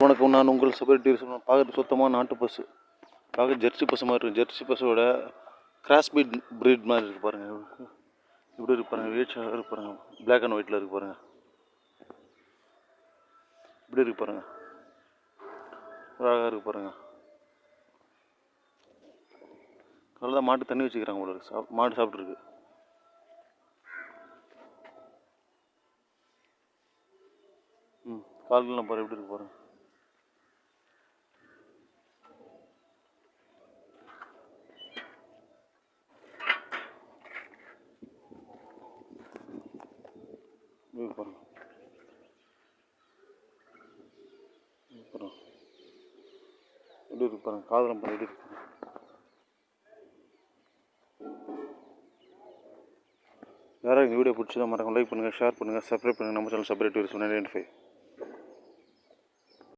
வணக்கம். நான் உங்கள் சபரி பார்க்குறது சுத்தமாக நாட்டு பஸ்ஸு. பார்க்க ஜெர்சி பஸ் மாதிரி இருக்குது. ஜெர்சி பஸ்ஸோட கிராஸ் பிரீட் மாதிரி இருக்குது பாருங்கள். இப்படி இருக்கு பாருங்கள். ரீச்சாக இருக்கு பாருங்கள். பிளாக் அண்ட் ஒயிட்டில் இருக்குது பாருங்கள். இப்படி இருக்கு பாருங்கள். அழகாக இருக்குது பாருங்கள். அதில் தான் மாட்டு தண்ணி வச்சுக்கிறாங்க போல இருக்கு. மாடு சாப்பிட்ருக்கு. கால்கள்லாம் பாரு எப்படி இருக்கு பாருங்கள். பாருங்க எப்படி இருக்கு பாருங்க. காதலம் பாருங்க எப்படி இருக்கு. யாராவது இந்த வீடியோ பிடிச்சதா மறக்காம லைக் பண்ணுங்கள், ஷேர் பண்ணுங்கள், சப்ஸ்கிரைப் பண்ணுங்கள். நம்ம சேனல் சபரி டூரிஸ்ட் 995.